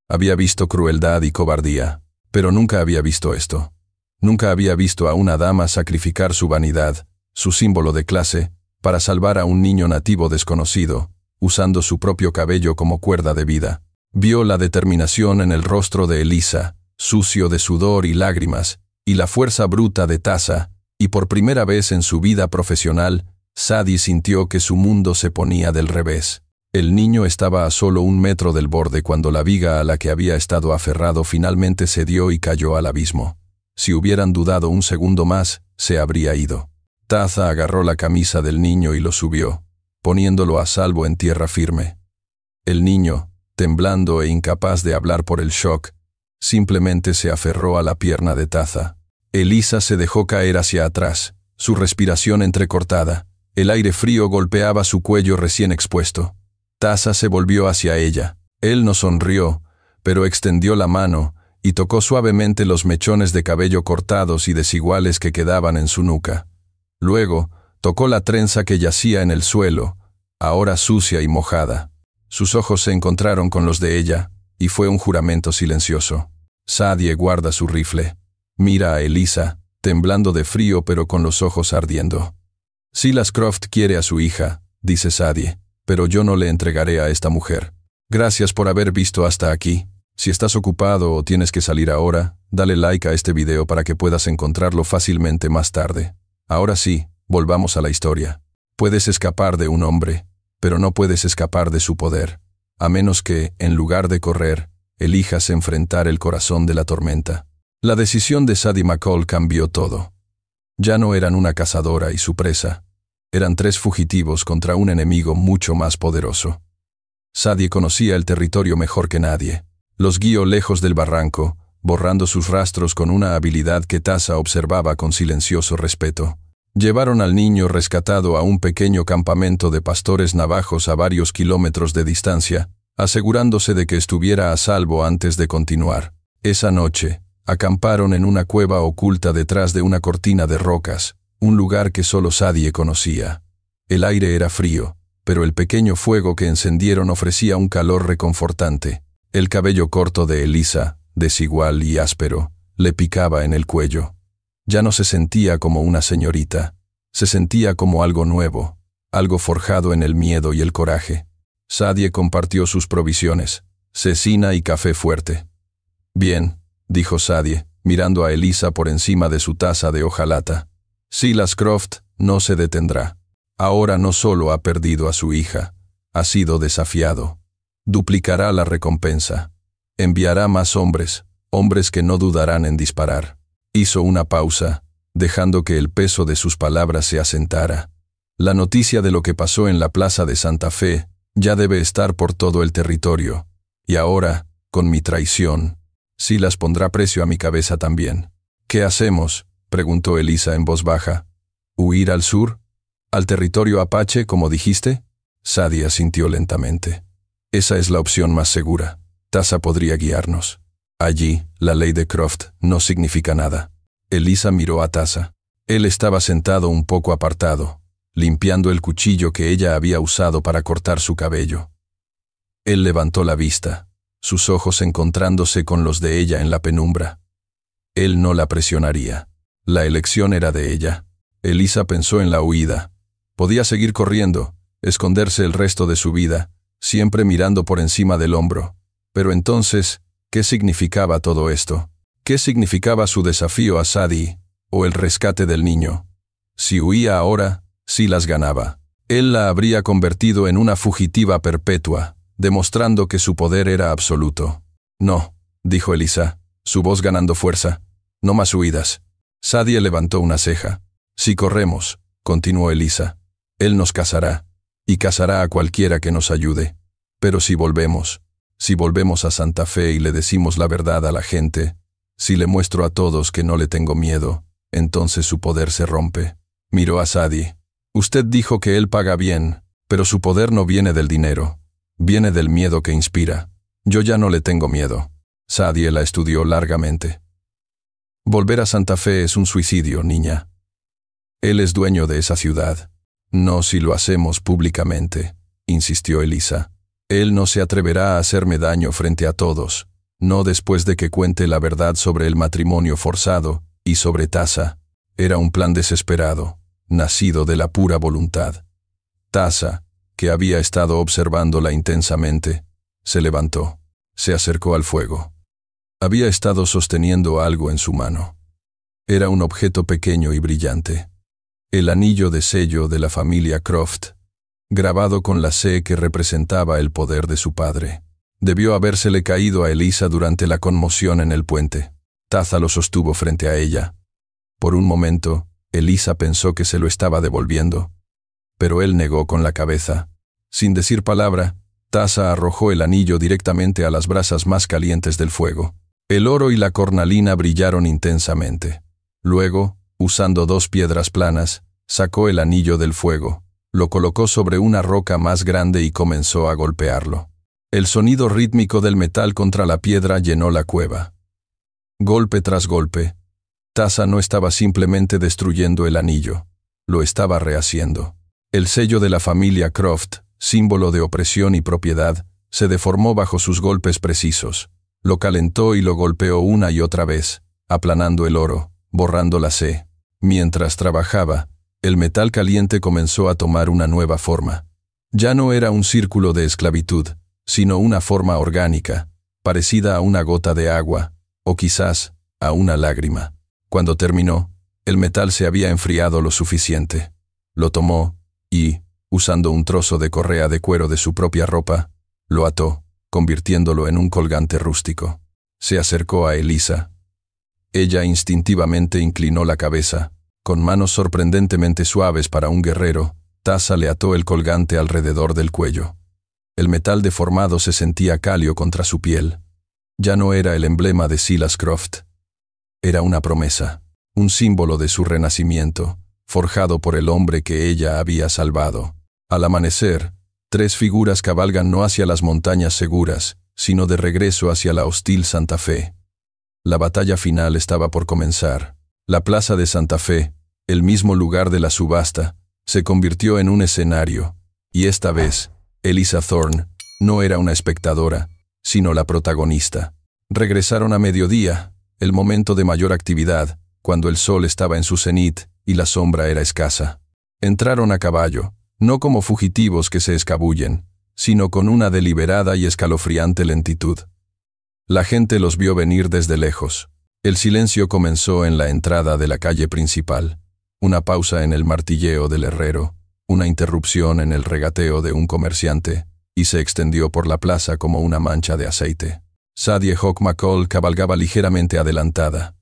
Había visto crueldad y cobardía, pero nunca había visto esto. Nunca había visto a una dama sacrificar su vanidad, su símbolo de clase, para salvar a un niño nativo desconocido, usando su propio cabello como cuerda de vida. Vio la determinación en el rostro de Elisa, sucio de sudor y lágrimas, y la fuerza bruta de Taza, y por primera vez en su vida profesional, Sadie sintió que su mundo se ponía del revés. El niño estaba a solo 1 metro del borde cuando la viga a la que había estado aferrado finalmente cedió y cayó al abismo. Si hubieran dudado un segundo más, se habría ido. Taza agarró la camisa del niño y lo subió, poniéndolo a salvo en tierra firme. El niño, temblando e incapaz de hablar por el shock, simplemente se aferró a la pierna de Taza. Elisa se dejó caer hacia atrás, su respiración entrecortada. El aire frío golpeaba su cuello recién expuesto. Taza se volvió hacia ella. Él no sonrió, pero extendió la mano y tocó suavemente los mechones de cabello cortados y desiguales que quedaban en su nuca. Luego, tocó la trenza que yacía en el suelo, ahora sucia y mojada. Sus ojos se encontraron con los de ella, y fue un juramento silencioso. Sadie guarda su rifle. Mira a Elisa, temblando de frío pero con los ojos ardiendo. Silas Croft quiere a su hija, dice Sadie, pero yo no le entregaré a esta mujer. Gracias por haber visto hasta aquí. Si estás ocupado o tienes que salir ahora, dale like a este video para que puedas encontrarlo fácilmente más tarde. Ahora sí, volvamos a la historia. Puedes escapar de un hombre, pero no puedes escapar de su poder, a menos que, en lugar de correr, elijas enfrentar el corazón de la tormenta. La decisión de Sadie McCall cambió todo. Ya no eran una cazadora y su presa. Eran 3 fugitivos contra un enemigo mucho más poderoso. Sadie conocía el territorio mejor que nadie. Los guió lejos del barranco, borrando sus rastros con una habilidad que Taza observaba con silencioso respeto. Llevaron al niño rescatado a un pequeño campamento de pastores navajos a varios kilómetros de distancia, asegurándose de que estuviera a salvo antes de continuar. Esa noche, acamparon en una cueva oculta detrás de una cortina de rocas, un lugar que solo Sadie conocía. El aire era frío, pero el pequeño fuego que encendieron ofrecía un calor reconfortante. El cabello corto de Elisa, desigual y áspero, le picaba en el cuello. Ya no se sentía como una señorita, se sentía como algo nuevo, algo forjado en el miedo y el coraje. Sadie compartió sus provisiones, cecina y café fuerte. «Bien», dijo Sadie, mirando a Elisa por encima de su taza de hojalata. «Silas Croft no se detendrá. Ahora no solo ha perdido a su hija, ha sido desafiado. Duplicará la recompensa. Enviará más hombres, hombres que no dudarán en disparar». Hizo una pausa, dejando que el peso de sus palabras se asentara. La noticia de lo que pasó en la plaza de Santa Fe ya debe estar por todo el territorio. Y ahora, con mi traición, Silas pondrá precio a mi cabeza también. «¿Qué hacemos?», preguntó Elisa en voz baja. «¿Huir al sur? ¿Al territorio apache, como dijiste?». Sadie asintió lentamente. «Esa es la opción más segura. Taza podría guiarnos. Allí, la ley de Croft no significa nada». Elisa miró a Taza. Él estaba sentado un poco apartado, limpiando el cuchillo que ella había usado para cortar su cabello. Él levantó la vista, sus ojos encontrándose con los de ella en la penumbra. Él no la presionaría. La elección era de ella. Elisa pensó en la huida. Podía seguir corriendo, esconderse el resto de su vida, siempre mirando por encima del hombro. Pero entonces, ¿qué significaba todo esto? ¿Qué significaba su desafío a Sadie, o el rescate del niño? Si huía ahora, Silas ganaba. Él la habría convertido en una fugitiva perpetua, demostrando que su poder era absoluto. «No», dijo Elisa, su voz ganando fuerza. «No más huidas». Sadie levantó una ceja. «Si corremos», continuó Elisa, «él nos cazará, y cazará a cualquiera que nos ayude. Pero si volvemos a Santa Fe y le decimos la verdad a la gente, si le muestro a todos que no le tengo miedo, entonces su poder se rompe». Miró a Sadie. «Usted dijo que él paga bien, pero su poder no viene del dinero, viene del miedo que inspira. Yo ya no le tengo miedo». Sadie la estudió largamente. «Volver a Santa Fe es un suicidio, niña. Él es dueño de esa ciudad. No si lo hacemos públicamente», insistió Elisa. «Él no se atreverá a hacerme daño frente a todos, no después de que cuente la verdad sobre el matrimonio forzado y sobre Taza». Era un plan desesperado, nacido de la pura voluntad. Taza, que había estado observándola intensamente, se levantó, se acercó al fuego. Había estado sosteniendo algo en su mano. Era un objeto pequeño y brillante. El anillo de sello de la familia Croft, grabado con la C que representaba el poder de su padre. Debió habérsele caído a Elisa durante la conmoción en el puente. Taza lo sostuvo frente a ella. Por un momento, Elisa pensó que se lo estaba devolviendo, pero él negó con la cabeza. Sin decir palabra, Taza arrojó el anillo directamente a las brasas más calientes del fuego. El oro y la cornalina brillaron intensamente. Luego, usando 2 piedras planas, sacó el anillo del fuego, lo colocó sobre una roca más grande y comenzó a golpearlo. El sonido rítmico del metal contra la piedra llenó la cueva. Golpe tras golpe, Taza no estaba simplemente destruyendo el anillo, lo estaba rehaciendo. El sello de la familia Croft, símbolo de opresión y propiedad, se deformó bajo sus golpes precisos. Lo calentó y lo golpeó una y otra vez, aplanando el oro, borrando la C. Mientras trabajaba, el metal caliente comenzó a tomar una nueva forma. Ya no era un círculo de esclavitud, sino una forma orgánica, parecida a una gota de agua, o quizás a una lágrima. Cuando terminó, el metal se había enfriado lo suficiente. Lo tomó y, Usando un trozo de correa de cuero de su propia ropa, lo ató, convirtiéndolo en un colgante rústico. Se acercó a Elisa. Ella instintivamente inclinó la cabeza. Con manos sorprendentemente suaves para un guerrero, Thassa le ató el colgante alrededor del cuello. El metal deformado se sentía cálido contra su piel. Ya no era el emblema de Silas Croft. Era una promesa, un símbolo de su renacimiento, forjado por el hombre que ella había salvado. Al amanecer, 3 figuras cabalgan no hacia las montañas seguras, sino de regreso hacia la hostil Santa Fe. La batalla final estaba por comenzar. La plaza de Santa Fe, el mismo lugar de la subasta, se convirtió en un escenario, y esta vez, Elisa Thorne no era una espectadora, sino la protagonista. Regresaron a mediodía, el momento de mayor actividad, cuando el sol estaba en su cenit y la sombra era escasa. Entraron a caballo, no como fugitivos que se escabullen, sino con una deliberada y escalofriante lentitud. La gente los vio venir desde lejos. El silencio comenzó en la entrada de la calle principal, una pausa en el martilleo del herrero, una interrupción en el regateo de un comerciante, y se extendió por la plaza como una mancha de aceite. Sadie Hawk McCall cabalgaba ligeramente adelantada.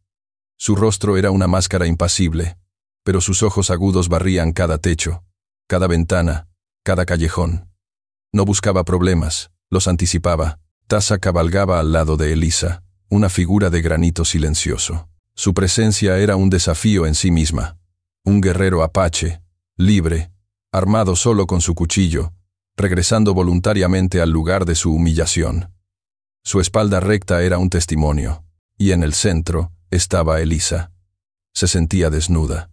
Su rostro era una máscara impasible, pero sus ojos agudos barrían cada techo, cada ventana, cada callejón. No buscaba problemas, los anticipaba. Thassa cabalgaba al lado de Elisa, una figura de granito silencioso. Su presencia era un desafío en sí misma. Un guerrero apache, libre, armado solo con su cuchillo, regresando voluntariamente al lugar de su humillación. Su espalda recta era un testimonio, y en el centro estaba Elisa. Se sentía desnuda.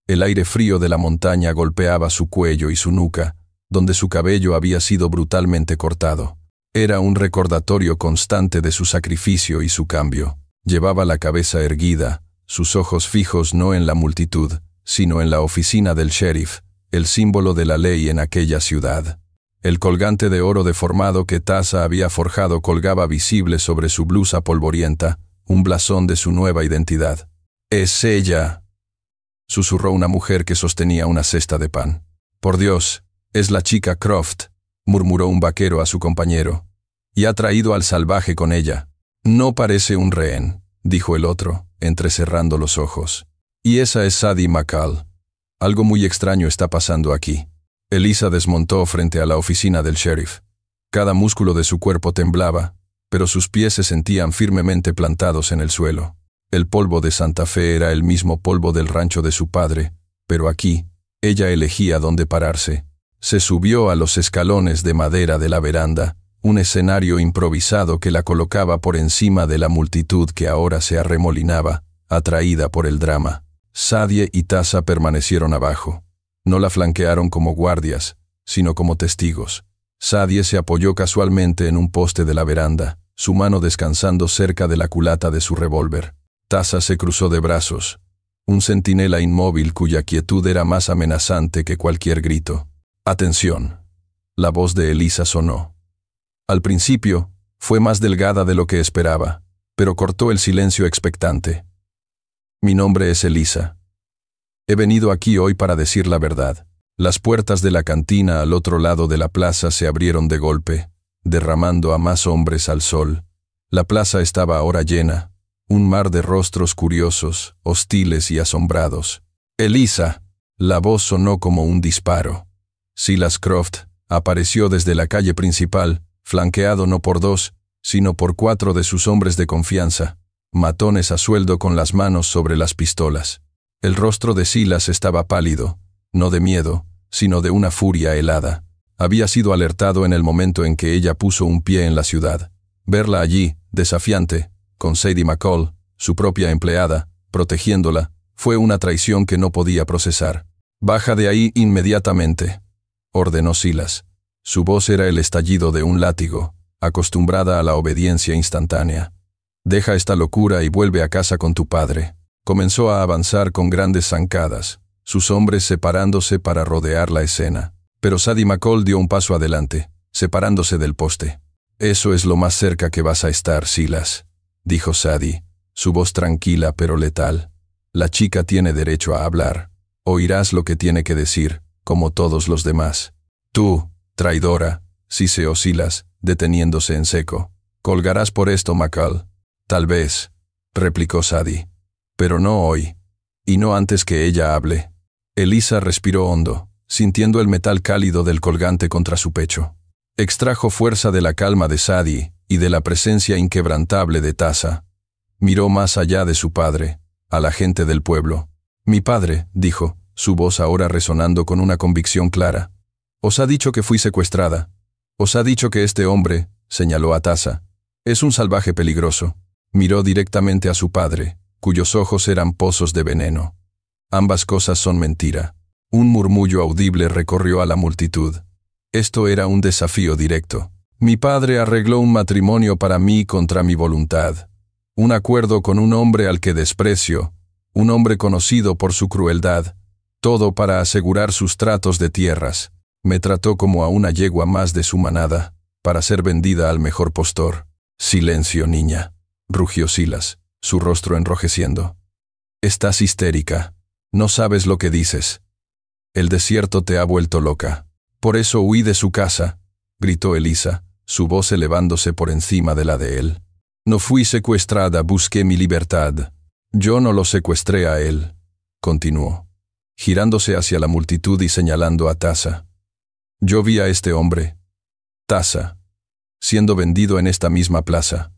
El aire frío de la montaña golpeaba su cuello y su nuca, donde su cabello había sido brutalmente cortado. Era un recordatorio constante de su sacrificio y su cambio. Llevaba la cabeza erguida, sus ojos fijos no en la multitud, sino en la oficina del sheriff, el símbolo de la ley en aquella ciudad. El colgante de oro deformado que Thassa había forjado colgaba visible sobre su blusa polvorienta, un blasón de su nueva identidad. «¡Es ella!», susurró una mujer que sostenía una cesta de pan. «Por Dios, es la chica Croft», murmuró un vaquero a su compañero. «Y ha traído al salvaje con ella». «No parece un rehén», dijo el otro, entrecerrando los ojos. «Y esa es Sadie McCall. Algo muy extraño está pasando aquí». Elisa desmontó frente a la oficina del sheriff. Cada músculo de su cuerpo temblaba, pero sus pies se sentían firmemente plantados en el suelo. El polvo de Santa Fe era el mismo polvo del rancho de su padre, pero aquí, ella elegía dónde pararse. Se subió a los escalones de madera de la veranda, un escenario improvisado que la colocaba por encima de la multitud que ahora se arremolinaba, atraída por el drama. Sadie y Thassa permanecieron abajo. No la flanquearon como guardias, sino como testigos. Sadie se apoyó casualmente en un poste de la veranda, su mano descansando cerca de la culata de su revólver. Thassa se cruzó de brazos, un centinela inmóvil cuya quietud era más amenazante que cualquier grito. «Atención». La voz de Elisa sonó. Al principio, fue más delgada de lo que esperaba, pero cortó el silencio expectante. «Mi nombre es Elisa. He venido aquí hoy para decir la verdad». Las puertas de la cantina al otro lado de la plaza se abrieron de golpe, derramando a más hombres al sol. La plaza estaba ahora llena, un mar de rostros curiosos, hostiles y asombrados. «Elisa», la voz sonó como un disparo. Silas Croft apareció desde la calle principal, flanqueado no por 2, sino por 4 de sus hombres de confianza, matones a sueldo con las manos sobre las pistolas. El rostro de Silas estaba pálido, no de miedo, sino de una furia helada. Había sido alertado en el momento en que ella puso un pie en la ciudad. Verla allí, desafiante, con Sadie McCall, su propia empleada, protegiéndola, fue una traición que no podía procesar. «Baja de ahí inmediatamente», ordenó Silas. Su voz era el estallido de un látigo, acostumbrada a la obediencia instantánea. «Deja esta locura y vuelve a casa con tu padre». Comenzó a avanzar con grandes zancadas, sus hombres separándose para rodear la escena. Pero Sadie McCall dio un paso adelante, separándose del poste. «Eso es lo más cerca que vas a estar, Silas», dijo Sadie, su voz tranquila pero letal. «La chica tiene derecho a hablar. Oirás lo que tiene que decir, como todos los demás. Tú, traidora, siseó Silas, deteniéndose en seco. Colgarás por esto, Macal. Tal vez, replicó Sadie. Pero no hoy. Y no antes que ella hable. Elisa respiró hondo, sintiendo el metal cálido del colgante contra su pecho. Extrajo fuerza de la calma de Sadie y de la presencia inquebrantable de Tasa. Miró más allá de su padre, a la gente del pueblo. Mi padre, dijo, su voz ahora resonando con una convicción clara. Os ha dicho que fui secuestrada. Os ha dicho que este hombre, señaló a Tasa, es un salvaje peligroso. Miró directamente a su padre, cuyos ojos eran pozos de veneno. Ambas cosas son mentira. Un murmullo audible recorrió a la multitud. Esto era un desafío directo. Mi padre arregló un matrimonio para mí contra mi voluntad. Un acuerdo con un hombre al que desprecio, un hombre conocido por su crueldad, todo para asegurar sus tratos de tierras. Me trató como a una yegua más de su manada, para ser vendida al mejor postor. Silencio, niña, rugió Silas, su rostro enrojeciendo. Estás histérica. No sabes lo que dices. El desierto te ha vuelto loca. Por eso huí de su casa, gritó Elisa, su voz elevándose por encima de la de él. No fui secuestrada, busqué mi libertad. Yo no lo secuestré a él, continuó, girándose hacia la multitud y señalando a Tasa. Yo vi a este hombre, Tasa, siendo vendido en esta misma plaza.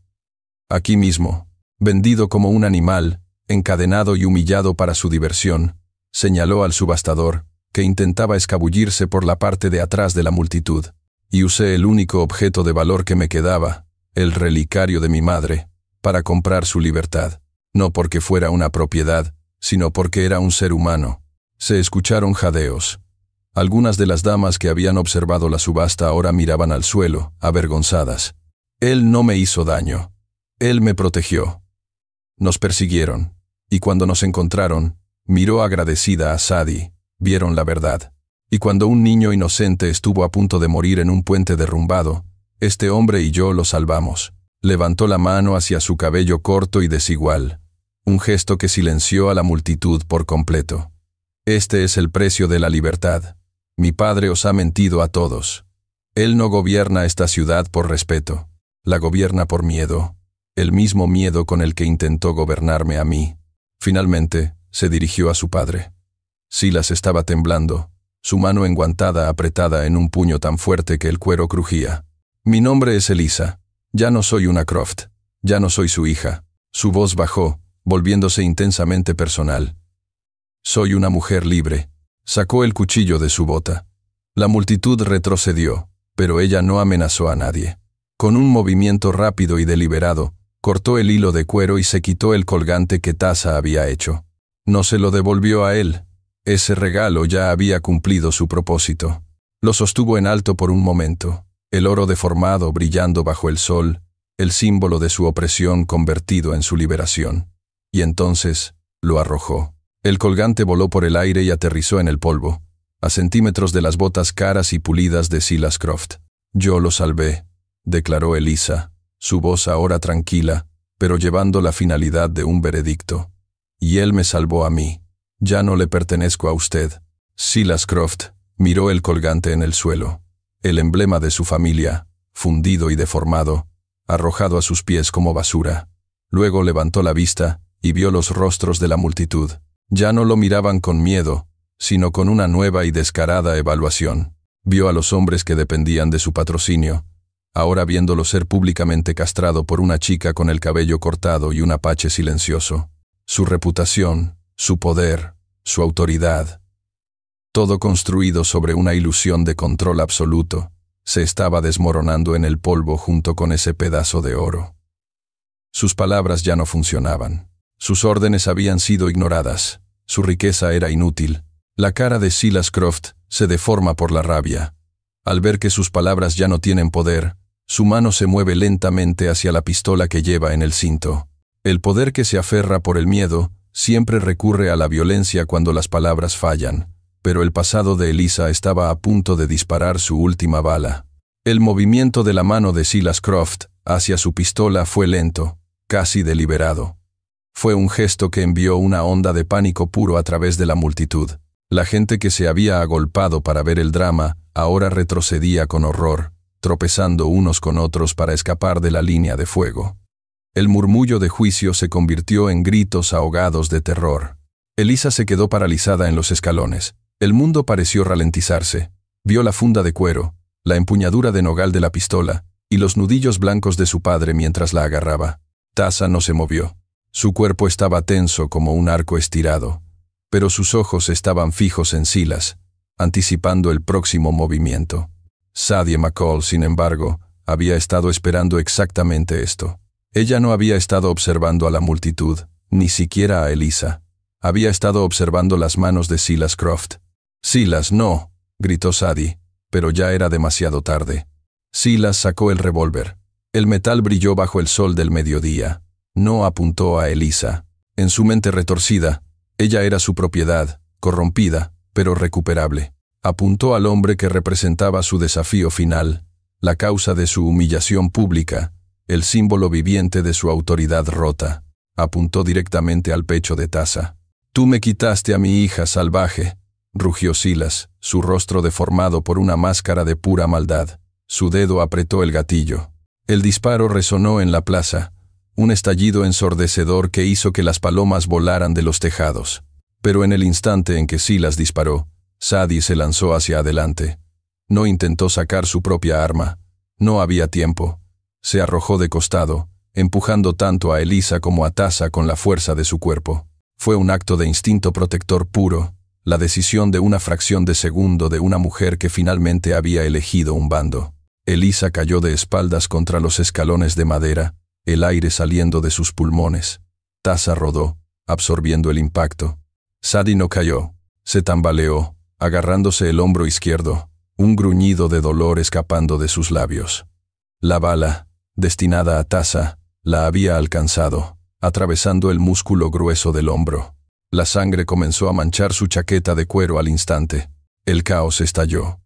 Aquí mismo, vendido como un animal, encadenado y humillado para su diversión, señaló al subastador, que intentaba escabullirse por la parte de atrás de la multitud, y usé el único objeto de valor que me quedaba, el relicario de mi madre, para comprar su libertad, no porque fuera una propiedad, sino porque era un ser humano. Se escucharon jadeos. Algunas de las damas que habían observado la subasta ahora miraban al suelo, avergonzadas. Él no me hizo daño. Él me protegió. Nos persiguieron, y cuando nos encontraron, miró agradecida a Sadie. Vieron la verdad. Y cuando un niño inocente estuvo a punto de morir en un puente derrumbado, este hombre y yo lo salvamos. Levantó la mano hacia su cabello corto y desigual, un gesto que silenció a la multitud por completo. Este es el precio de la libertad. Mi padre os ha mentido a todos. Él no gobierna esta ciudad por respeto. La gobierna por miedo. El mismo miedo con el que intentó gobernarme a mí. Finalmente, se dirigió a su padre. Silas estaba temblando, su mano enguantada apretada en un puño tan fuerte que el cuero crujía. Mi nombre es Elisa. Ya no soy una Croft. Ya no soy su hija. Su voz bajó, volviéndose intensamente personal. Soy una mujer libre. Sacó el cuchillo de su bota. La multitud retrocedió, pero ella no amenazó a nadie. Con un movimiento rápido y deliberado, cortó el hilo de cuero y se quitó el colgante que Tasa había hecho. No se lo devolvió a él. Ese regalo ya había cumplido su propósito. Lo sostuvo en alto por un momento, el oro deformado brillando bajo el sol, el símbolo de su opresión convertido en su liberación. Y entonces, lo arrojó. El colgante voló por el aire y aterrizó en el polvo, a centímetros de las botas caras y pulidas de Silas Croft. Yo lo salvé, declaró Elisa, su voz ahora tranquila, pero llevando la finalidad de un veredicto. Y él me salvó a mí. Ya no le pertenezco a usted. Silas Croft miró el colgante en el suelo, el emblema de su familia, fundido y deformado, arrojado a sus pies como basura. Luego levantó la vista y vio los rostros de la multitud. Ya no lo miraban con miedo, sino con una nueva y descarada evaluación. Vio a los hombres que dependían de su patrocinio, ahora viéndolo ser públicamente castrado por una chica con el cabello cortado y un apache silencioso. Su reputación, su poder, su autoridad, todo construido sobre una ilusión de control absoluto, se estaba desmoronando en el polvo junto con ese pedazo de oro. Sus palabras ya no funcionaban. Sus órdenes habían sido ignoradas. Su riqueza era inútil. La cara de Silas Croft se deforma por la rabia. Al ver que sus palabras ya no tienen poder, su mano se mueve lentamente hacia la pistola que lleva en el cinto. El poder que se aferra por el miedo siempre recurre a la violencia cuando las palabras fallan, pero el pasado de Elisa estaba a punto de disparar su última bala. El movimiento de la mano de Silas Croft hacia su pistola fue lento, casi deliberado. Fue un gesto que envió una onda de pánico puro a través de la multitud. La gente que se había agolpado para ver el drama ahora retrocedía con horror, tropezando unos con otros para escapar de la línea de fuego. El murmullo de juicio se convirtió en gritos ahogados de terror. Elisa se quedó paralizada en los escalones. El mundo pareció ralentizarse. Vio la funda de cuero, la empuñadura de nogal de la pistola y los nudillos blancos de su padre mientras la agarraba. Taza no se movió. Su cuerpo estaba tenso como un arco estirado, pero sus ojos estaban fijos en Silas, anticipando el próximo movimiento. Sadie McCall, sin embargo, había estado esperando exactamente esto. Ella no había estado observando a la multitud, ni siquiera a Elisa. Había estado observando las manos de Silas Croft. «Silas, no», gritó Sadie, pero ya era demasiado tarde. Silas sacó el revólver. El metal brilló bajo el sol del mediodía. No apuntó a Elisa. En su mente retorcida, ella era su propiedad, corrompida, pero recuperable. Apuntó al hombre que representaba su desafío final, la causa de su humillación pública, el símbolo viviente de su autoridad rota. Apuntó directamente al pecho de Taza. «Tú me quitaste a mi hija salvaje», rugió Silas, su rostro deformado por una máscara de pura maldad. Su dedo apretó el gatillo. El disparo resonó en la plaza, un estallido ensordecedor que hizo que las palomas volaran de los tejados. Pero en el instante en que Silas disparó, Sadie se lanzó hacia adelante. No intentó sacar su propia arma. No había tiempo. Se arrojó de costado, empujando tanto a Elisa como a Taza con la fuerza de su cuerpo. Fue un acto de instinto protector puro, la decisión de una fracción de segundo de una mujer que finalmente había elegido un bando. Elisa cayó de espaldas contra los escalones de madera, el aire saliendo de sus pulmones. Taza rodó, absorbiendo el impacto. Sadie no cayó. Se tambaleó, agarrándose el hombro izquierdo, un gruñido de dolor escapando de sus labios. La bala, destinada a Taza, la había alcanzado, atravesando el músculo grueso del hombro. La sangre comenzó a manchar su chaqueta de cuero al instante. El caos estalló.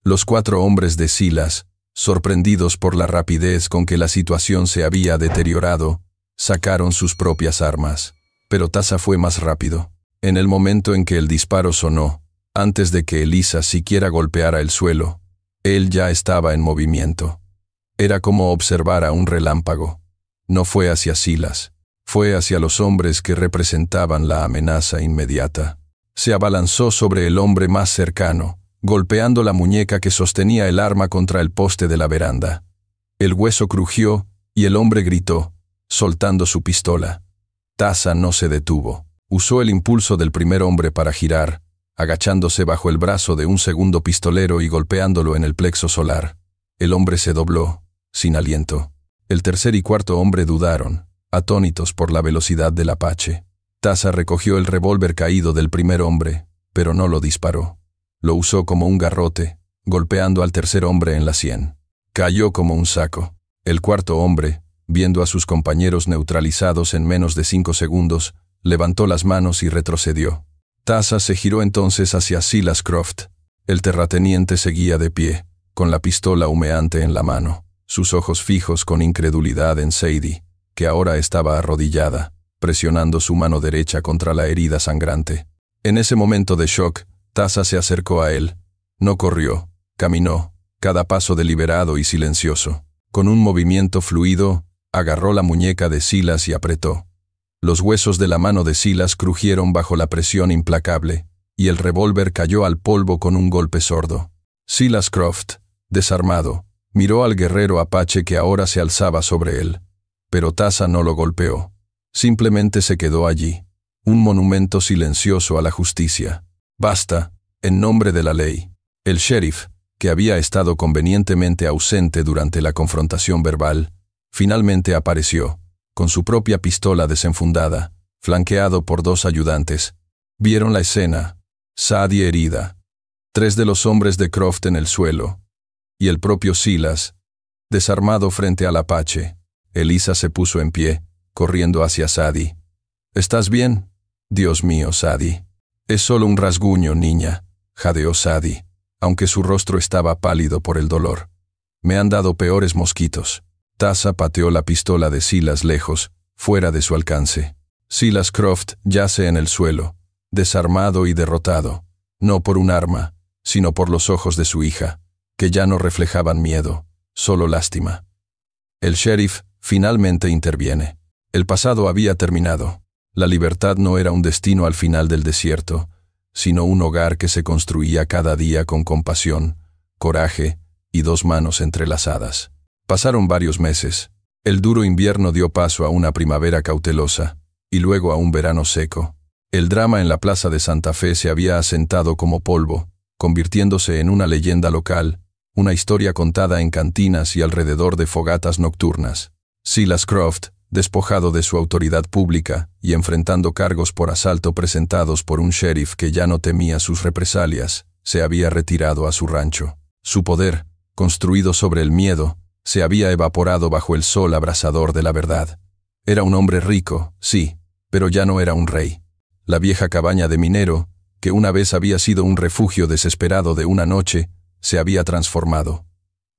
Los 4 hombres de Silas, sorprendidos por la rapidez con que la situación se había deteriorado, sacaron sus propias armas. Pero Taza fue más rápido. En el momento en que el disparo sonó, antes de que Elisa siquiera golpeara el suelo, él ya estaba en movimiento. Era como observar a un relámpago. No fue hacia Silas. Fue hacia los hombres que representaban la amenaza inmediata. Se abalanzó sobre el hombre más cercano, golpeando la muñeca que sostenía el arma contra el poste de la veranda. El hueso crujió y el hombre gritó, soltando su pistola. Taza no se detuvo. Usó el impulso del primer hombre para girar, agachándose bajo el brazo de un segundo pistolero y golpeándolo en el plexo solar. El hombre se dobló, sin aliento. El tercer y cuarto hombre dudaron, atónitos por la velocidad del Apache. Taza recogió el revólver caído del primer hombre, pero no lo disparó. Lo usó como un garrote, golpeando al tercer hombre en la sien. Cayó como un saco. El cuarto hombre, viendo a sus compañeros neutralizados en menos de 5 segundos, levantó las manos y retrocedió. Taza se giró entonces hacia Silas Croft. El terrateniente seguía de pie, con la pistola humeante en la mano, sus ojos fijos con incredulidad en Sadie, que ahora estaba arrodillada, presionando su mano derecha contra la herida sangrante. En ese momento de shock, Taza se acercó a él. No corrió, caminó, cada paso deliberado y silencioso. Con un movimiento fluido, agarró la muñeca de Silas y apretó. Los huesos de la mano de Silas crujieron bajo la presión implacable, y el revólver cayó al polvo con un golpe sordo. Silas Croft, desarmado, miró al guerrero apache que ahora se alzaba sobre él. Pero Taza no lo golpeó. Simplemente se quedó allí, un monumento silencioso a la justicia. «Basta, en nombre de la ley». El sheriff, que había estado convenientemente ausente durante la confrontación verbal, finalmente apareció, con su propia pistola desenfundada, flanqueado por 2 ayudantes. Vieron la escena, Sadie herida, 3 de los hombres de Croft en el suelo, y el propio Silas, desarmado frente al Apache. Elisa se puso en pie, corriendo hacia Sadie. «¿Estás bien?» «Dios mío, Sadie». «Es solo un rasguño, niña», jadeó Sadie, aunque su rostro estaba pálido por el dolor. «Me han dado peores mosquitos». Taza pateó la pistola de Silas lejos, fuera de su alcance. Silas Croft yace en el suelo, desarmado y derrotado, no por un arma, sino por los ojos de su hija, que ya no reflejaban miedo, solo lástima. El sheriff finalmente interviene. El pasado había terminado. La libertad no era un destino al final del desierto, sino un hogar que se construía cada día con compasión, coraje y 2 manos entrelazadas. Pasaron varios meses. El duro invierno dio paso a una primavera cautelosa, y luego a un verano seco. El drama en la plaza de Santa Fe se había asentado como polvo, convirtiéndose en una leyenda local, una historia contada en cantinas y alrededor de fogatas nocturnas. Silas Croft, despojado de su autoridad pública y enfrentando cargos por asalto presentados por un sheriff que ya no temía sus represalias, se había retirado a su rancho. Su poder, construido sobre el miedo, se había evaporado bajo el sol abrasador de la verdad. Era un hombre rico, sí, pero ya no era un rey. La vieja cabaña de minero, que una vez había sido un refugio desesperado de una noche, se había transformado.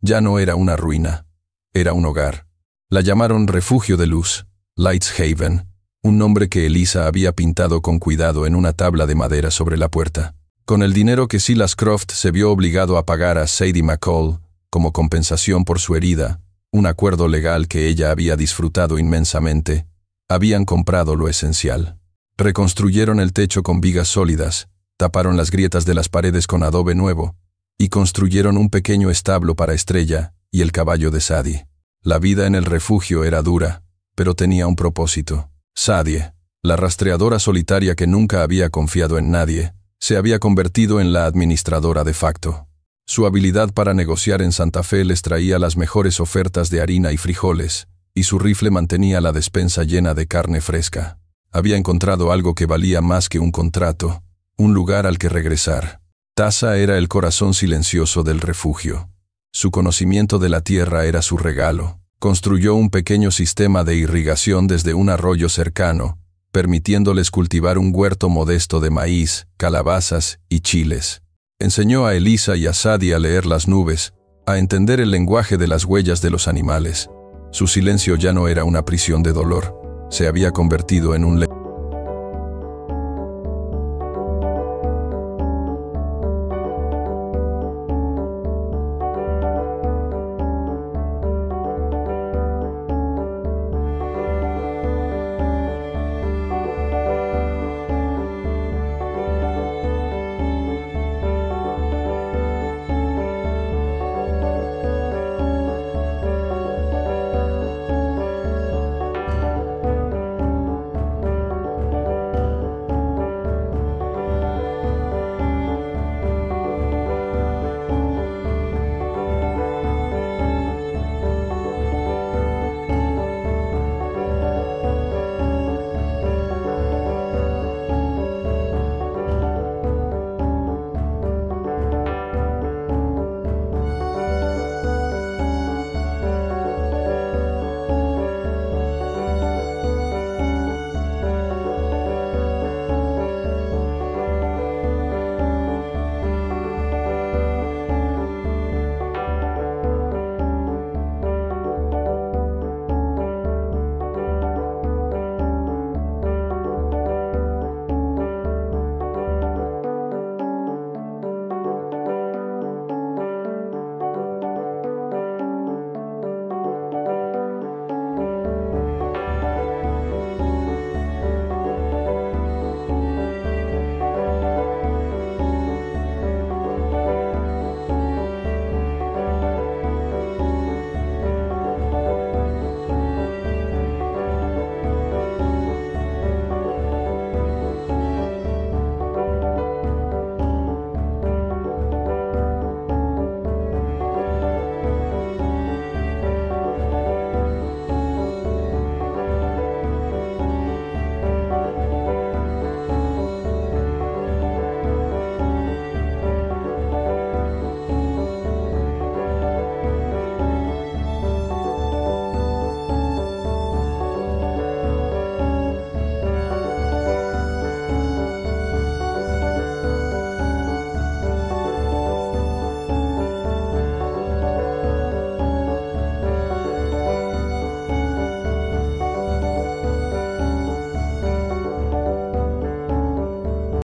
Ya no era una ruina, era un hogar. La llamaron Refugio de Luz, Lights Haven, un nombre que Elisa había pintado con cuidado en una tabla de madera sobre la puerta. Con el dinero que Silas Croft se vio obligado a pagar a Sadie McCall, como compensación por su herida, un acuerdo legal que ella había disfrutado inmensamente, habían comprado lo esencial. Reconstruyeron el techo con vigas sólidas, taparon las grietas de las paredes con adobe nuevo, y construyeron un pequeño establo para Estrella y el caballo de Sadie. La vida en el refugio era dura, pero tenía un propósito. Sadie, la rastreadora solitaria que nunca había confiado en nadie, se había convertido en la administradora de facto. Su habilidad para negociar en Santa Fe les traía las mejores ofertas de harina y frijoles, y su rifle mantenía la despensa llena de carne fresca. Había encontrado algo que valía más que un contrato, un lugar al que regresar. Tasa era el corazón silencioso del refugio. Su conocimiento de la tierra era su regalo. Construyó un pequeño sistema de irrigación desde un arroyo cercano, permitiéndoles cultivar un huerto modesto de maíz, calabazas y chiles. Enseñó a Elisa y a Sadie a leer las nubes, a entender el lenguaje de las huellas de los animales. Su silencio ya no era una prisión de dolor, se había convertido en un